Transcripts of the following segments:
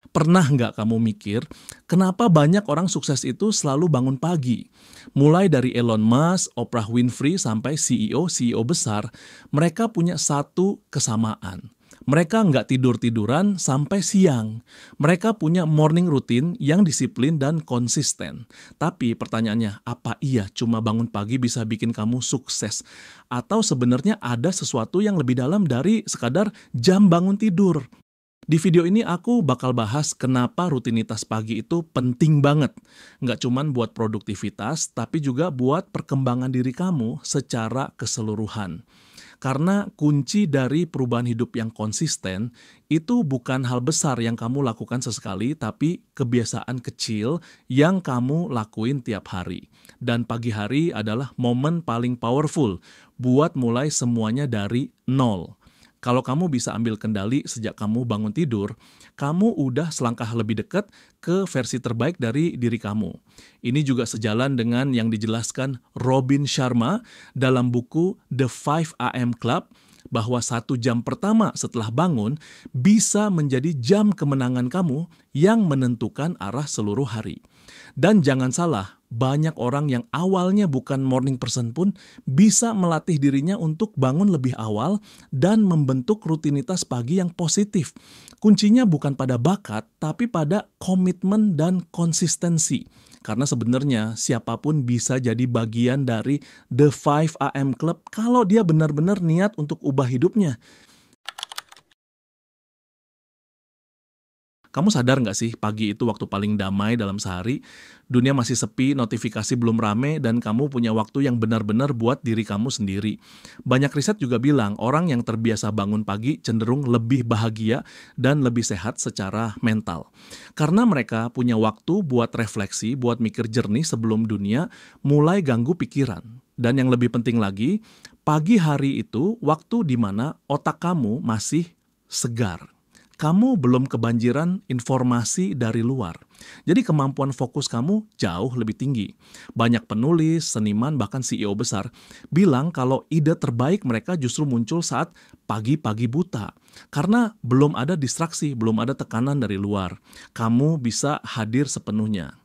Pernah nggak kamu mikir, kenapa banyak orang sukses itu selalu bangun pagi? Mulai dari Elon Musk, Oprah Winfrey, sampai CEO-CEO besar, mereka punya satu kesamaan. Mereka nggak tidur-tiduran sampai siang. Mereka punya morning routine yang disiplin dan konsisten. Tapi pertanyaannya, apa iya cuma bangun pagi bisa bikin kamu sukses? Atau sebenarnya ada sesuatu yang lebih dalam dari sekadar jam bangun tidur? Di video ini aku bakal bahas kenapa rutinitas pagi itu penting banget. Nggak cuman buat produktivitas, tapi juga buat perkembangan diri kamu secara keseluruhan. Karena kunci dari perubahan hidup yang konsisten itu bukan hal besar yang kamu lakukan sesekali, tapi kebiasaan kecil yang kamu lakuin tiap hari. Dan pagi hari adalah momen paling powerful buat mulai semuanya dari nol. Kalau kamu bisa ambil kendali sejak kamu bangun tidur, kamu udah selangkah lebih dekat ke versi terbaik dari diri kamu. Ini juga sejalan dengan yang dijelaskan Robin Sharma dalam buku The 5 AM Club, bahwa 1 jam pertama setelah bangun bisa menjadi jam kemenangan kamu yang menentukan arah seluruh hari. Dan jangan salah, banyak orang yang awalnya bukan morning person pun bisa melatih dirinya untuk bangun lebih awal dan membentuk rutinitas pagi yang positif. Kuncinya bukan pada bakat, tapi pada komitmen dan konsistensi. Karena sebenarnya siapapun bisa jadi bagian dari The 5 AM Club kalau dia benar-benar niat untuk ubah hidupnya. Kamu sadar nggak sih, pagi itu waktu paling damai dalam sehari, dunia masih sepi, notifikasi belum rame, dan kamu punya waktu yang benar-benar buat diri kamu sendiri. Banyak riset juga bilang, orang yang terbiasa bangun pagi cenderung lebih bahagia dan lebih sehat secara mental. Karena mereka punya waktu buat refleksi, buat mikir jernih sebelum dunia mulai ganggu pikiran. Dan yang lebih penting lagi, pagi hari itu waktu di mana otak kamu masih segar. Kamu belum kebanjiran informasi dari luar. Jadi kemampuan fokus kamu jauh lebih tinggi. Banyak penulis, seniman, bahkan CEO besar bilang kalau ide terbaik mereka justru muncul saat pagi-pagi buta. Karena belum ada distraksi, belum ada tekanan dari luar. Kamu bisa hadir sepenuhnya.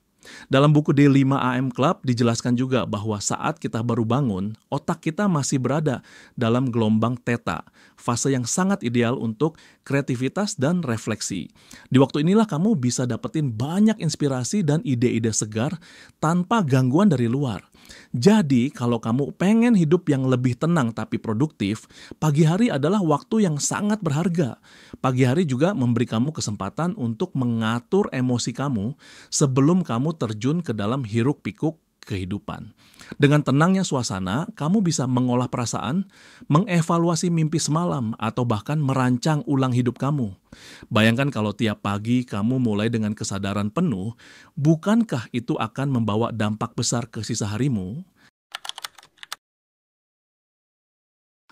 Dalam buku D5 AM Club dijelaskan juga bahwa saat kita baru bangun, otak kita masih berada dalam gelombang theta, fase yang sangat ideal untuk kreativitas dan refleksi. Di waktu inilah kamu bisa dapetin banyak inspirasi dan ide-ide segar tanpa gangguan dari luar. Jadi, kalau kamu pengen hidup yang lebih tenang tapi produktif, pagi hari adalah waktu yang sangat berharga. Pagi hari juga memberi kamu kesempatan untuk mengatur emosi kamu sebelum kamu terjun ke dalam hiruk-pikuk kehidupan. Dengan tenangnya suasana, kamu bisa mengolah perasaan, mengevaluasi mimpi semalam, atau bahkan merancang ulang hidup kamu. Bayangkan kalau tiap pagi kamu mulai dengan kesadaran penuh, bukankah itu akan membawa dampak besar ke sisa harimu?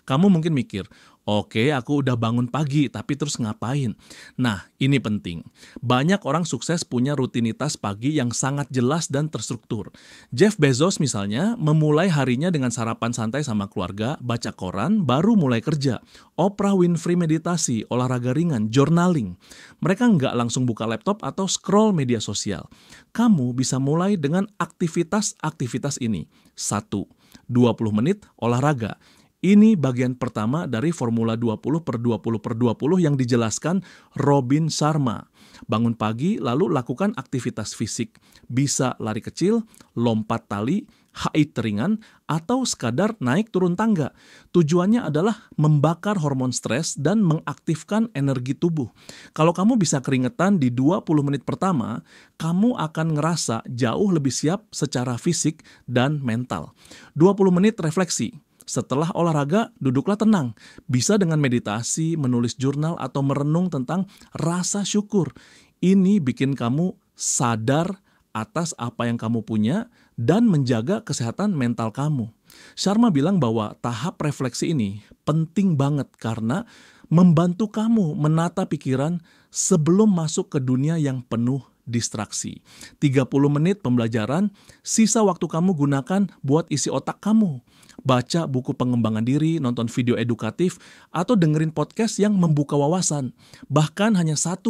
Kamu mungkin mikir, oke aku udah bangun pagi, tapi terus ngapain? Nah, ini penting. Banyak orang sukses punya rutinitas pagi yang sangat jelas dan terstruktur. Jeff Bezos misalnya memulai harinya dengan sarapan santai sama keluarga, baca koran, baru mulai kerja. Oprah Winfrey meditasi, olahraga ringan, journaling. Mereka nggak langsung buka laptop atau scroll media sosial. Kamu bisa mulai dengan aktivitas-aktivitas ini. 1. 20 menit olahraga. Ini bagian pertama dari formula 20/20/20 yang dijelaskan Robin Sharma. Bangun pagi lalu lakukan aktivitas fisik. Bisa lari kecil, lompat tali, HIIT ringan, atau sekadar naik turun tangga. Tujuannya adalah membakar hormon stres dan mengaktifkan energi tubuh. Kalau kamu bisa keringetan di 20 menit pertama, kamu akan ngerasa jauh lebih siap secara fisik dan mental. 20 menit refleksi. Setelah olahraga, duduklah tenang. Bisa dengan meditasi, menulis jurnal, atau merenung tentang rasa syukur. Ini bikin kamu sadar atas apa yang kamu punya dan menjaga kesehatan mental kamu. Sharma bilang bahwa tahap refleksi ini penting banget karena membantu kamu menata pikiran sebelum masuk ke dunia yang penuh distraksi. 30 menit pembelajaran, sisa waktu kamu gunakan buat isi otak kamu. Baca buku pengembangan diri, nonton video edukatif, atau dengerin podcast yang membuka wawasan. Bahkan hanya 1%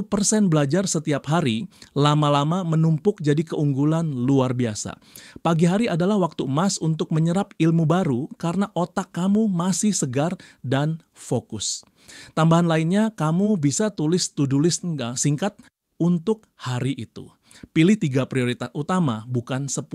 belajar setiap hari, lama-lama menumpuk jadi keunggulan luar biasa. Pagi hari adalah waktu emas untuk menyerap ilmu baru karena otak kamu masih segar dan fokus. Tambahan lainnya, kamu bisa tulis to-do list singkat untuk hari itu. Pilih 3 prioritas utama, bukan 10.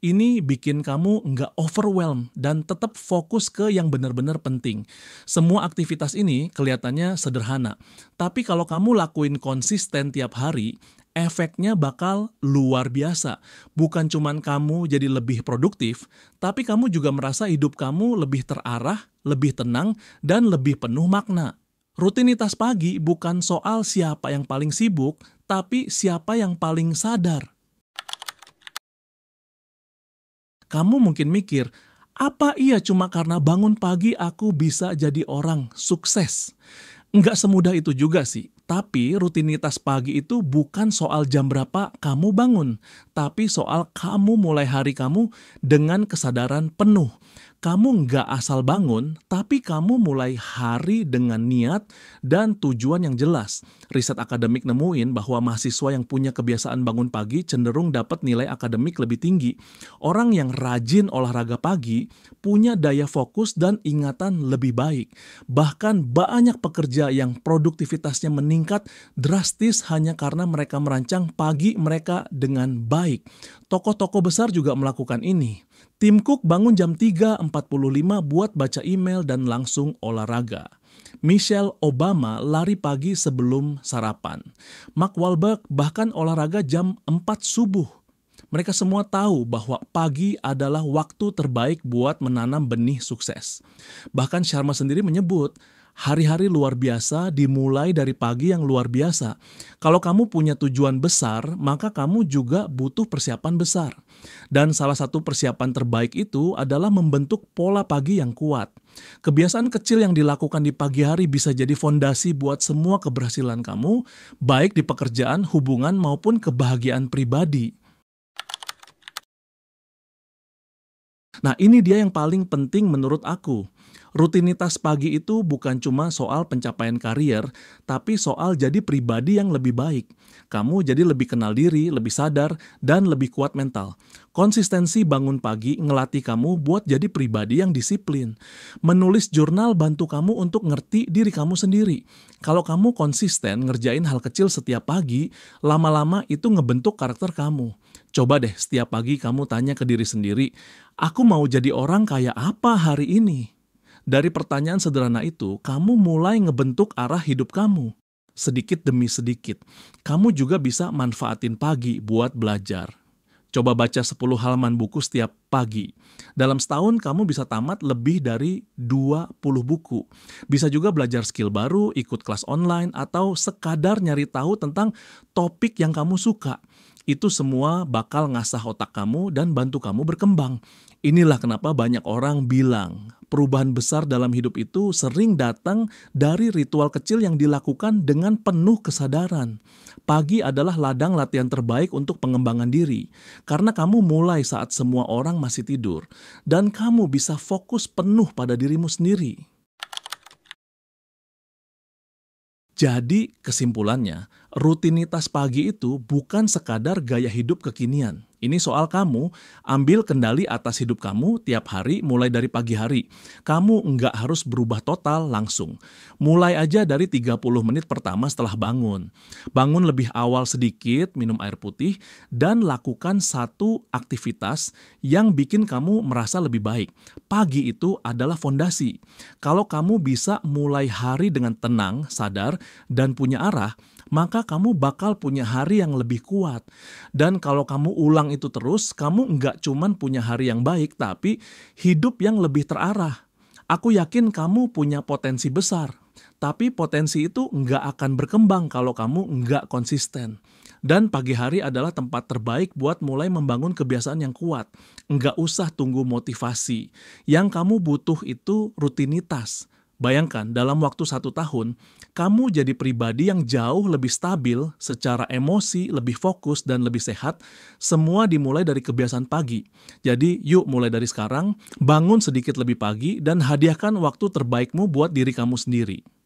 Ini bikin kamu nggak overwhelmed dan tetap fokus ke yang benar-benar penting. Semua aktivitas ini kelihatannya sederhana, tapi kalau kamu lakuin konsisten tiap hari, efeknya bakal luar biasa. Bukan cuman kamu jadi lebih produktif, tapi kamu juga merasa hidup kamu lebih terarah, lebih tenang, dan lebih penuh makna. Rutinitas pagi bukan soal siapa yang paling sibuk, tapi siapa yang paling sadar. Kamu mungkin mikir, apa iya cuma karena bangun pagi aku bisa jadi orang sukses? Nggak semudah itu juga sih. Tapi rutinitas pagi itu bukan soal jam berapa kamu bangun, tapi soal kamu mulai hari kamu dengan kesadaran penuh. Kamu nggak asal bangun, tapi kamu mulai hari dengan niat dan tujuan yang jelas. Riset akademik nemuin bahwa mahasiswa yang punya kebiasaan bangun pagi cenderung dapat nilai akademik lebih tinggi. Orang yang rajin olahraga pagi punya daya fokus dan ingatan lebih baik. Bahkan banyak pekerja yang produktivitasnya meningkat drastis hanya karena mereka merancang pagi mereka dengan baik. Tokoh-tokoh besar juga melakukan ini. Tim Cook bangun jam 3.45 buat baca email dan langsung olahraga. Michelle Obama lari pagi sebelum sarapan. Mark Wahlberg bahkan olahraga jam 4 subuh. Mereka semua tahu bahwa pagi adalah waktu terbaik buat menanam benih sukses. Bahkan Sharma sendiri menyebut, hari-hari luar biasa dimulai dari pagi yang luar biasa. Kalau kamu punya tujuan besar, maka kamu juga butuh persiapan besar. Dan salah satu persiapan terbaik itu adalah membentuk pola pagi yang kuat. Kebiasaan kecil yang dilakukan di pagi hari bisa jadi fondasi buat semua keberhasilan kamu, baik di pekerjaan, hubungan, maupun kebahagiaan pribadi. Nah, ini dia yang paling penting menurut aku. Rutinitas pagi itu bukan cuma soal pencapaian karier, tapi soal jadi pribadi yang lebih baik. Kamu jadi lebih kenal diri, lebih sadar, dan lebih kuat mental. Konsistensi bangun pagi ngelatih kamu buat jadi pribadi yang disiplin. Menulis jurnal bantu kamu untuk ngerti diri kamu sendiri. Kalau kamu konsisten ngerjain hal kecil setiap pagi, lama-lama itu ngebentuk karakter kamu. Coba deh setiap pagi kamu tanya ke diri sendiri, aku mau jadi orang kayak apa hari ini? Dari pertanyaan sederhana itu, kamu mulai ngebentuk arah hidup kamu. Sedikit demi sedikit, kamu juga bisa manfaatin pagi buat belajar. Coba baca 10 halaman buku setiap pagi. Dalam setahun kamu bisa tamat lebih dari 20 buku. Bisa juga belajar skill baru, ikut kelas online, atau sekadar nyari tahu tentang topik yang kamu suka. Itu semua bakal ngasah otak kamu dan bantu kamu berkembang. Inilah kenapa banyak orang bilang, perubahan besar dalam hidup itu sering datang dari ritual kecil yang dilakukan dengan penuh kesadaran. Pagi adalah ladang latihan terbaik untuk pengembangan diri, karena kamu mulai saat semua orang masih tidur, dan kamu bisa fokus penuh pada dirimu sendiri. Jadi kesimpulannya, rutinitas pagi itu bukan sekadar gaya hidup kekinian. Ini soal kamu ambil kendali atas hidup kamu tiap hari mulai dari pagi hari. Kamu nggak harus berubah total langsung. Mulai aja dari 30 menit pertama setelah bangun. Bangun lebih awal sedikit, minum air putih, dan lakukan satu aktivitas yang bikin kamu merasa lebih baik. Pagi itu adalah fondasi. Kalau kamu bisa mulai hari dengan tenang, sadar, dan punya arah, maka kamu bakal punya hari yang lebih kuat. Dan kalau kamu ulang itu terus, kamu nggak cuman punya hari yang baik, tapi hidup yang lebih terarah. Aku yakin kamu punya potensi besar, tapi potensi itu nggak akan berkembang kalau kamu nggak konsisten. Dan pagi hari adalah tempat terbaik buat mulai membangun kebiasaan yang kuat. Nggak usah tunggu motivasi. Yang kamu butuh itu rutinitas. Bayangkan, dalam waktu 1 tahun, kamu jadi pribadi yang jauh lebih stabil, secara emosi, lebih fokus, dan lebih sehat. Semua dimulai dari kebiasaan pagi. Jadi, yuk mulai dari sekarang, bangun sedikit lebih pagi, dan hadiahkan waktu terbaikmu buat diri kamu sendiri.